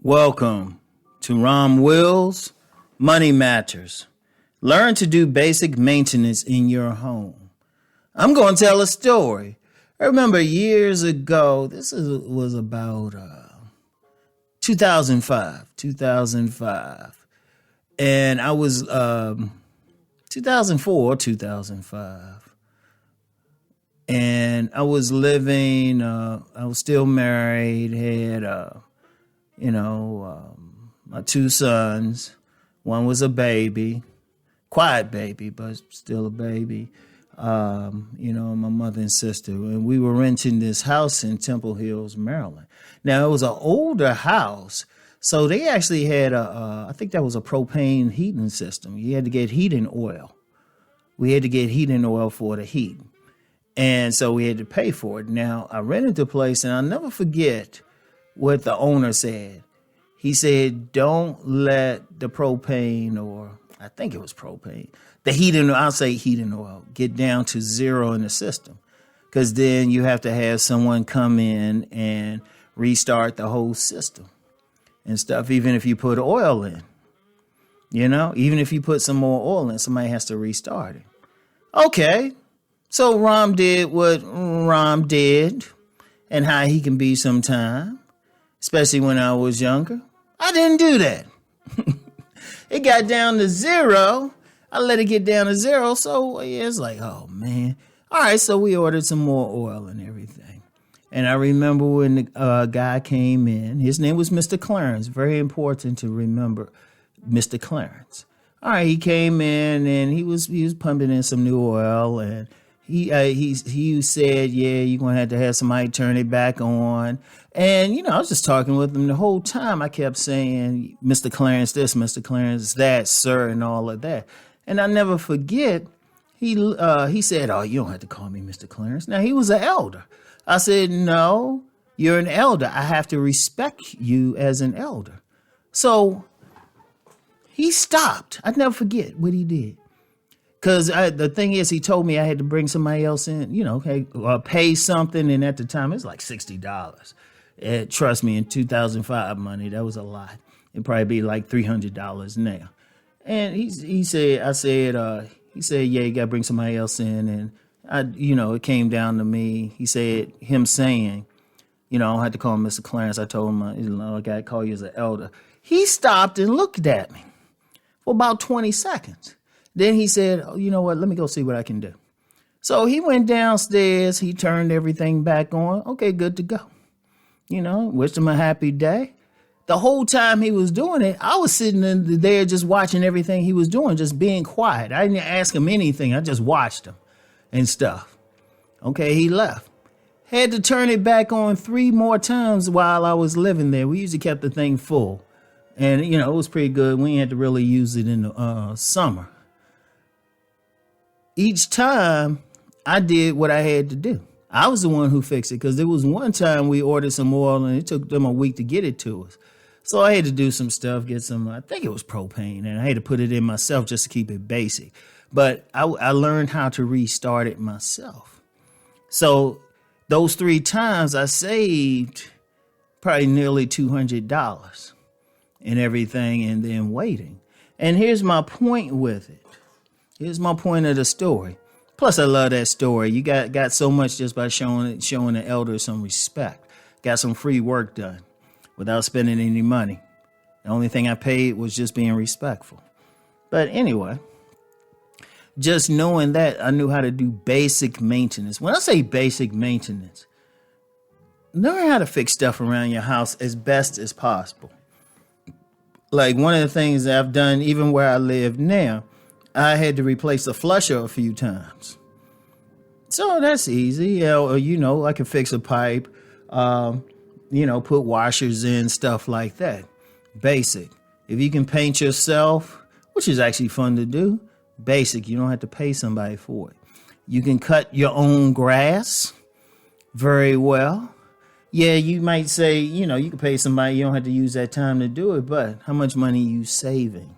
Welcome to Rom Wills, Money Matters. Learn to do basic maintenance in your home. I'm going to tell a story. I remember years ago, was about 2005. And I was 2004, 2005. And I was living, I was still married, had my two sons. One was a baby, quiet baby, but still a baby. My mother and sister. And we were renting this house in Temple Hills, Maryland. Now, it was an older house. So they actually had I think that was a propane heating system. You had to get heating oil. We had to get heating oil for the heat. And so we had to pay for it. Now, I rented the place, and I'll never forget what the owner said. He said, don't let the propane, or I think it was propane, the heating, I'll say heating oil, get down to zero in the system. Because then you have to have someone come in and restart the whole system and stuff, even if you put oil in. Even if you put some more oil in, somebody has to restart it. Okay. So Rom did what Rom did and how he can be sometime, especially when I was younger. I didn't do that. It got down to zero. I let it get down to zero. So it's like, oh, man. All right, so we ordered some more oil and everything. And I remember when the guy came in. His name was Mr. Clarence. Very important to remember Mr. Clarence. All right, he came in and he was pumping in some new oil, and he said, yeah, you're going to have somebody turn it back on. And, I was just talking with him the whole time. I kept saying, Mr. Clarence this, Mr. Clarence that, sir, and all of that. And I never forget, he said, oh, you don't have to call me Mr. Clarence. Now, he was an elder. I said, no, you're an elder. I have to respect you as an elder. So he stopped. I'd never forget what he did. Because the thing is, he told me I had to bring somebody else in, pay something. And at the time, it was like $60. Trust me, in 2005 money, that was a lot. It'd probably be like $300 now. And he said, yeah, you got to bring somebody else in. And, it came down to me. He said, him saying, I don't have to call him Mr. Clarence. I told him, I got to call you as an elder. He stopped and looked at me for about 20 seconds. Then he said, oh, you know what? Let me go see what I can do. So he went downstairs. He turned everything back on. Okay, good to go. Wished him a happy day. The whole time he was doing it, I was sitting in there just watching everything he was doing, just being quiet. I didn't ask him anything. I just watched him and stuff. Okay, he left. Had to turn it back on 3 more times while I was living there. We usually kept the thing full. And, it was pretty good. We had to really use it in the summer. Each time I did what I had to do. I was the one who fixed it, because there was one time we ordered some oil and it took them a week to get it to us. So I had to do some stuff, get some, I think it was propane, and I had to put it in myself just to keep it basic. But I learned how to restart it myself. So those 3 times I saved probably nearly $200 and everything, and then waiting. And here's my point with it. Here's my point of the story. Plus, I love that story. You got so much just by showing the elders some respect. Got some free work done without spending any money. The only thing I paid was just being respectful. But anyway, just knowing that, I knew how to do basic maintenance. When I say basic maintenance, learn how to fix stuff around your house as best as possible. Like one of the things that I've done, even where I live now, I had to replace the flusher a few times. So that's easy. I can fix a pipe, put washers in, stuff like that. Basic. If you can paint yourself, which is actually fun to do, basic. You don't have to pay somebody for it. You can cut your own grass very well. Yeah, you might say, you can pay somebody. You don't have to use that time to do it. But how much money are you saving?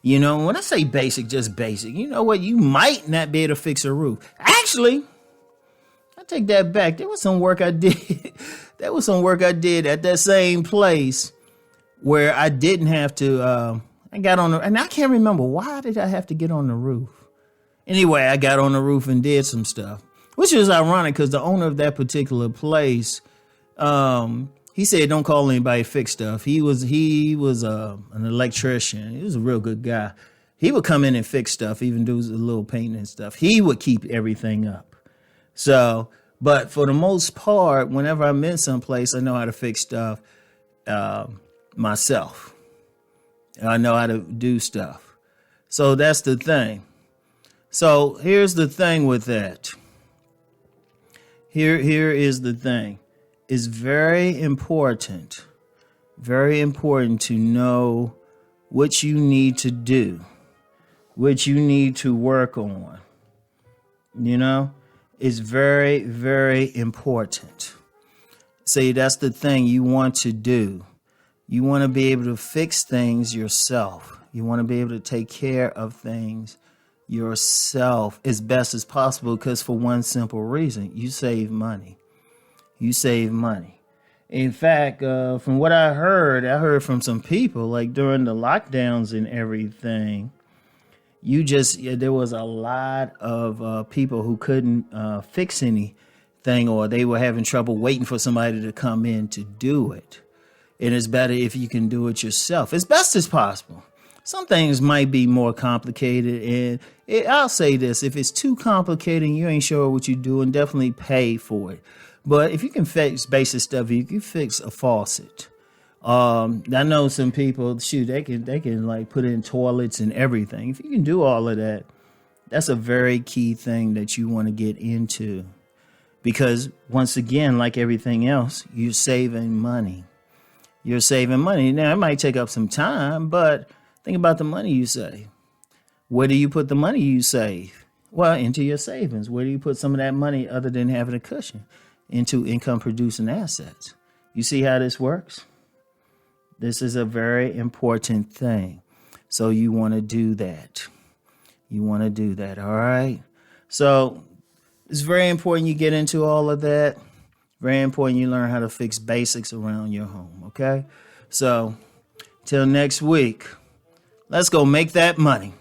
When I say basic, just basic, you know what? You might not be able to fix a roof. Actually, I take that back. There was some work I did. At that same place where I didn't have to, I got on the, and I can't remember, why did I have to get on the roof? Anyway, I got on the roof and did some stuff, which is ironic because the owner of that particular place, he said, don't call anybody fix stuff. He was an electrician. He was a real good guy. He would come in and fix stuff, even do a little painting and stuff. He would keep everything up. So, but for the most part, whenever I'm in someplace, I know how to fix stuff myself. I know how to do stuff. So that's the thing. So here's the thing with that. Here is the thing. It's very important to know what you need to do, what you need to work on. You know, it's very, very important. See, that's the thing you want to do. You want to be able to fix things yourself. You want to be able to take care of things yourself as best as possible, because for one simple reason, you save money. You save money. In fact, from what I heard from some people, like during the lockdowns and everything, there was a lot of people who couldn't fix anything, or they were having trouble waiting for somebody to come in to do it. And it's better if you can do it yourself as best as possible. Some things might be more complicated, and I'll say this: if it's too complicated and you ain't sure what you're doing, definitely pay for it. But if you can fix basic stuff, you can fix a faucet. I know some people, they can like put in toilets and everything. If you can do all of that, that's a very key thing that you want to get into, because once again, like everything else, you're saving money. You're saving money. Now, it might take up some time, but think about the money you save. Where do you put the money you save? Well, into your savings. Where do you put some of that money other than having a cushion? Into income producing assets. You see how this works? This is a very important thing. So you want to do that. You want to do that. All right. So it's very important you get into all of that. Very important you learn how to fix basics around your home. Okay. So till next week, let's go make that money.